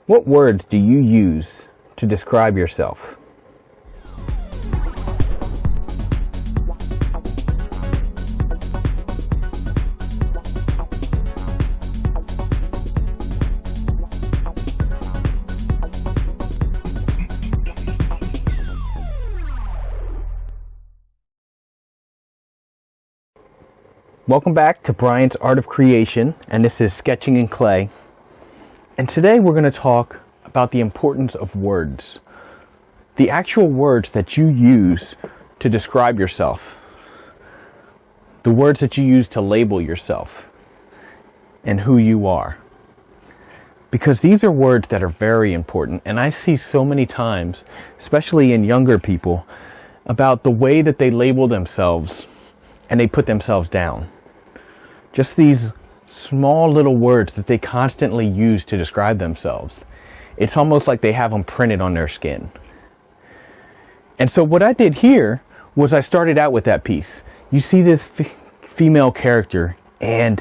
What words do you use to describe yourself? Welcome back to Brian's Art of Creation, and this is Sketching in Clay. And today we're going to talk about the importance of words. The actual words that you use to describe yourself. The words that you use to label yourself and who you are. Because these are words that are very important, and I see so many times, especially in younger people, about the way that they label themselves and they put themselves down. Just these small little words that they constantly use to describe themselves. It's almost like they have them printed on their skin. And so what I did here was I started out with that piece. You see this female character, and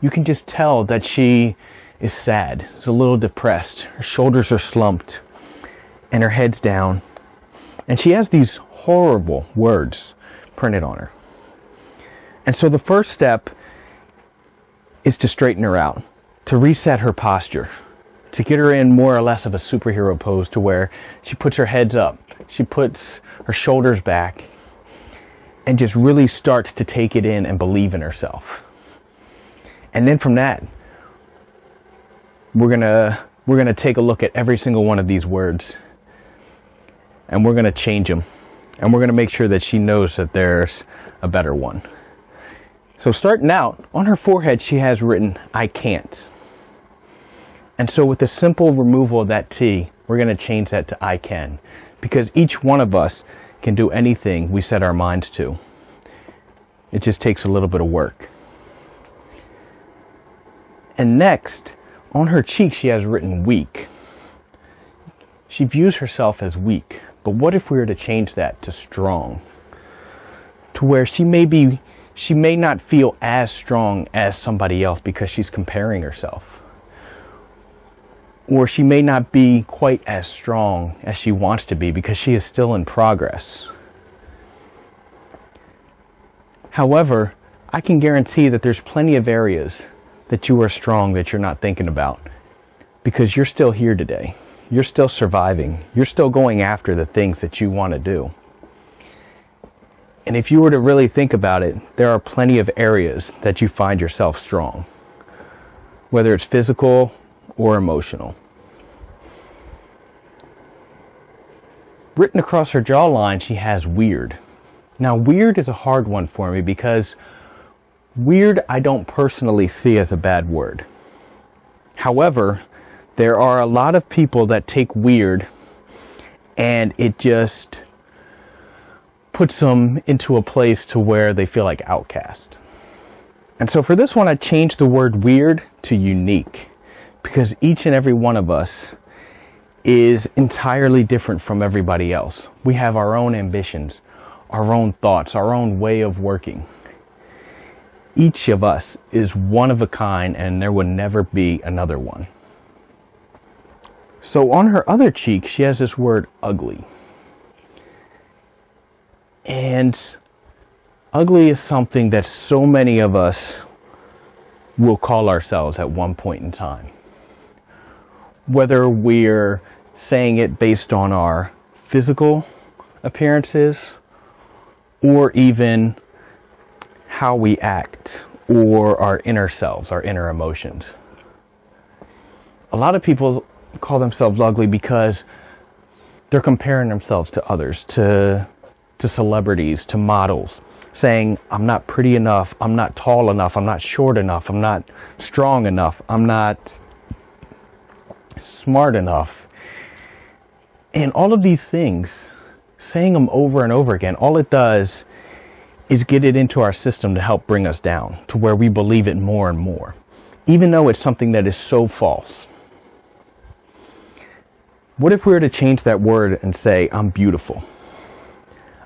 you can just tell that she is sad. She's a little depressed. Her shoulders are slumped, and her head's down. And she has these horrible words printed on her. And so the first step is to straighten her out, to reset her posture, to get her in more or less of a superhero pose to where she puts her head up, she puts her shoulders back, and just really starts to take it in and believe in herself. And then from that, we're gonna take a look at every single one of these words, and we're gonna change them, and we're gonna make sure that she knows that there's a better one. So starting out, on her forehead she has written, "I can't." And so with the simple removal of that T, we're going to change that to "I can." Because each one of us can do anything we set our minds to. It just takes a little bit of work. And next, on her cheek she has written "weak." She views herself as weak. But what if we were to change that to "strong"? To where she may not feel as strong as somebody else because she's comparing herself. Or she may not be quite as strong as she wants to be because she is still in progress. However, I can guarantee that there's plenty of areas that you are strong that you're not thinking about because you're still here today. You're still surviving. You're still going after the things that you want to do. And if you were to really think about it, there are plenty of areas that you find yourself strong, whether it's physical or emotional. Written across her jawline, she has "weird." Now, weird is a hard one for me because weird I don't personally see as a bad word. However, there are a lot of people that take weird and it just puts them into a place to where they feel like outcast. And so for this one, I changed the word "weird" to "unique" because each and every one of us is entirely different from everybody else. We have our own ambitions, our own thoughts, our own way of working. Each of us is one of a kind, and there will never be another one. So on her other cheek, she has this word "ugly." And ugly is something that so many of us will call ourselves at one point in time. Whether we're saying it based on our physical appearances or even how we act or our inner selves, our inner emotions. A lot of people call themselves ugly because they're comparing themselves to others, to celebrities, to models, saying, "I'm not pretty enough, I'm not tall enough, I'm not short enough, I'm not strong enough, I'm not smart enough." And all of these things, saying them over and over again, all it does is get it into our system to help bring us down to where we believe it more and more, even though it's something that is so false. What if we were to change that word and say, "I'm beautiful"?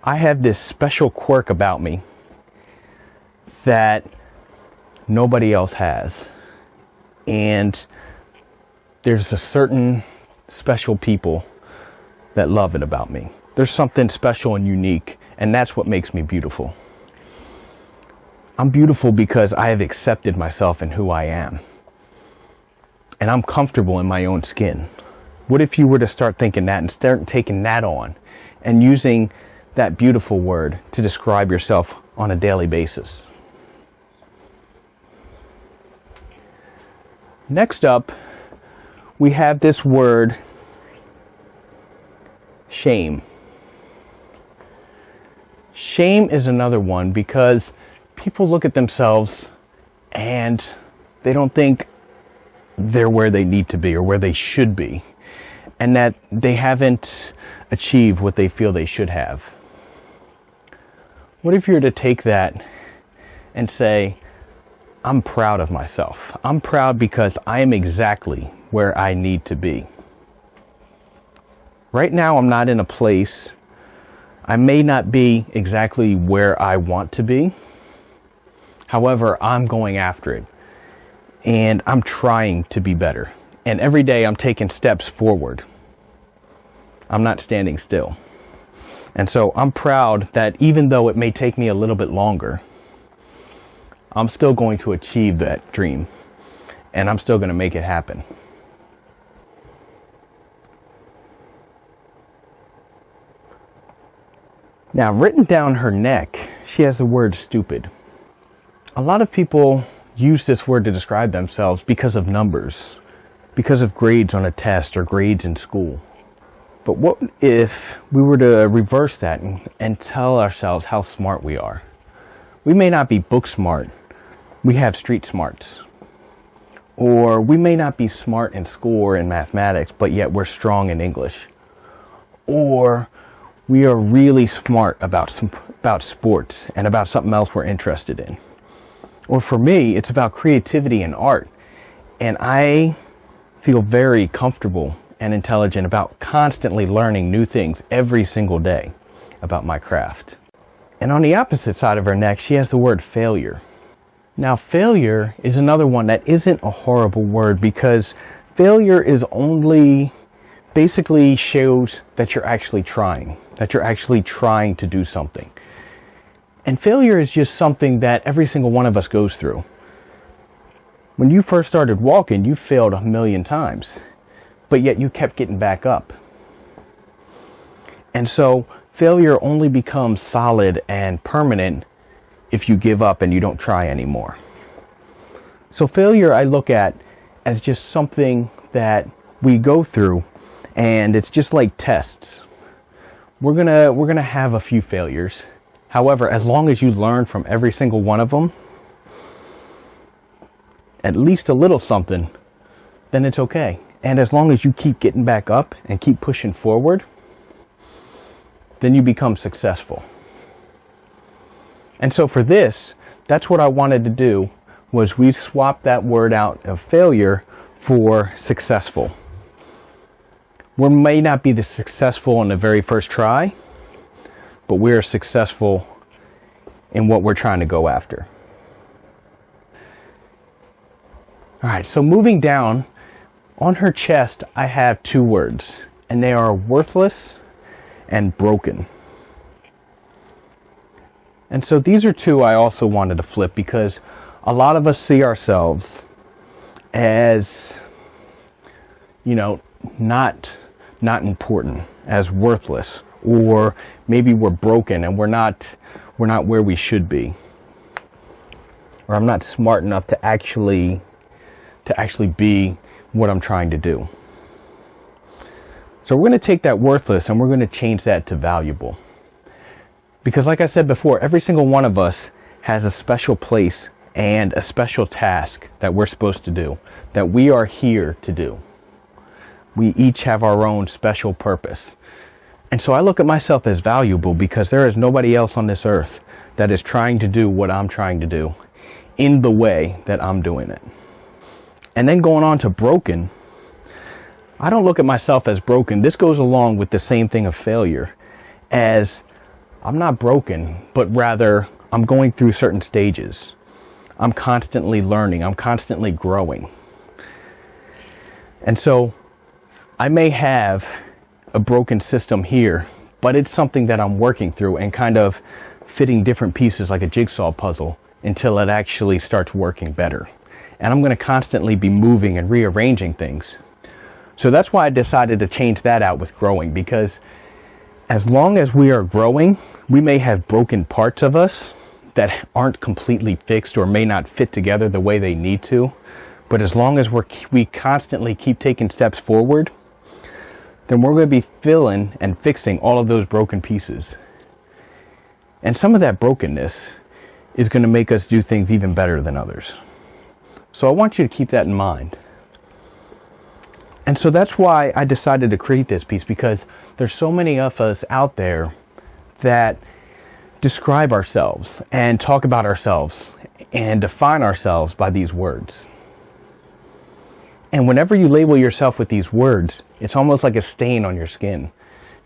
I have this special quirk about me that nobody else has. And there's a certain special people that love it about me. There's something special and unique, and that's what makes me beautiful. I'm beautiful because I have accepted myself and who I am. And I'm comfortable in my own skin. What if you were to start thinking that and start taking that on and using that beautiful word to describe yourself on a daily basis? Next up, we have this word, shame. Shame is another one because people look at themselves and they don't think they're where they need to be or where they should be, and that they haven't achieved what they feel they should have. What if you were to take that and say, I'm proud of myself. I'm proud because I am exactly where I need to be. Right now, I'm not in a place, I may not be exactly where I want to be. However, I'm going after it. And I'm trying to be better. And every day I'm taking steps forward. I'm not standing still. And so I'm proud that even though it may take me a little bit longer, I'm still going to achieve that dream. And I'm still going to make it happen. Now, written down her neck, she has the word stupid. A lot of people use this word to describe themselves because of numbers, because of grades on a test or grades in school. But what if we were to reverse that and tell ourselves how smart we are? We may not be book smart, we have street smarts. Or we may not be smart in school or in mathematics, but yet we're strong in English. Or we are really smart about sports and about something else we're interested in. Or for me, it's about creativity and art. And I feel very comfortable and intelligent about constantly learning new things every single day about my craft. And on the opposite side of her neck, she has the word failure. Now, failure is another one that isn't a horrible word because failure is only basically shows that you're actually trying to do something. And failure is just something that every single one of us goes through. When you first started walking, you failed 1,000,000 times, but yet you kept getting back up. And so failure only becomes solid and permanent if you give up and you don't try anymore. So failure I look at as just something that we go through, and it's just like tests. We're gonna have a few failures. However, as long as you learn from every single one of them, at least a little something, then it's okay. And as long as you keep getting back up and keep pushing forward, then you become successful. And so for this, that's what I wanted to do, was we swapped that word out of failure for successful. We may not be the successful on the very first try, but we're successful in what we're trying to go after. All right, so moving down, on her chest, I have two words, and they are worthless and broken. And so these are two I also wanted to flip because a lot of us see ourselves as, not important, as worthless, or maybe we're broken and we're not where we should be, or I'm not smart enough to actually be what I'm trying to do. So we're going to take that worthless and we're going to change that to valuable, because like I said before, every single one of us has a special place and a special task that we're supposed to do, that we are here to do. We each have our own special purpose. And so I look at myself as valuable because there is nobody else on this earth that is trying to do what I'm trying to do in the way that I'm doing it. And then going on to broken, I don't look at myself as broken. This goes along with the same thing of failure, as I'm not broken, but rather I'm going through certain stages. I'm constantly learning. I'm constantly growing. And so I may have a broken system here, but it's something that I'm working through and kind of fitting different pieces like a jigsaw puzzle until it actually starts working better. And I'm going to constantly be moving and rearranging things. So that's why I decided to change that out with growing, because as long as we are growing, we may have broken parts of us that aren't completely fixed or may not fit together the way they need to. But as long as we constantly keep taking steps forward, then we're going to be filling and fixing all of those broken pieces. And some of that brokenness is going to make us do things even better than others. So I want you to keep that in mind. And so that's why I decided to create this piece, because there's so many of us out there that describe ourselves and talk about ourselves and define ourselves by these words. And whenever you label yourself with these words, it's almost like a stain on your skin,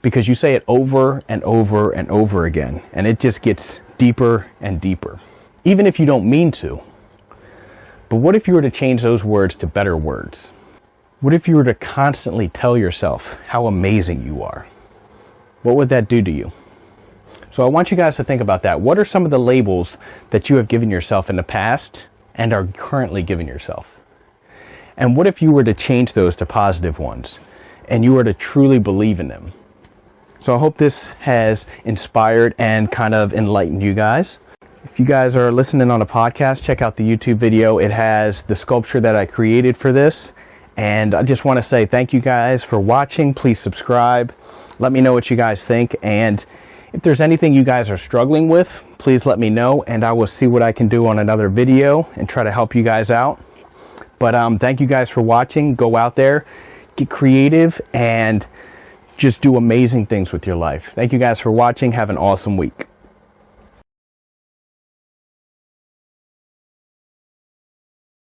because you say it over and over and over again, and it just gets deeper and deeper, even if you don't mean to. But what if you were to change those words to better words? What if you were to constantly tell yourself how amazing you are? What would that do to you? So I want you guys to think about that. What are some of the labels that you have given yourself in the past and are currently giving yourself? And what if you were to change those to positive ones and you were to truly believe in them? So I hope this has inspired and kind of enlightened you guys. If you guys are listening on a podcast, check out the YouTube video. It has the sculpture that I created for this. And I just want to say thank you guys for watching. Please subscribe. Let me know what you guys think. And if there's anything you guys are struggling with, please let me know. And I will see what I can do on another video and try to help you guys out. But thank you guys for watching. Go out there, get creative, and just do amazing things with your life. Thank you guys for watching. Have an awesome week.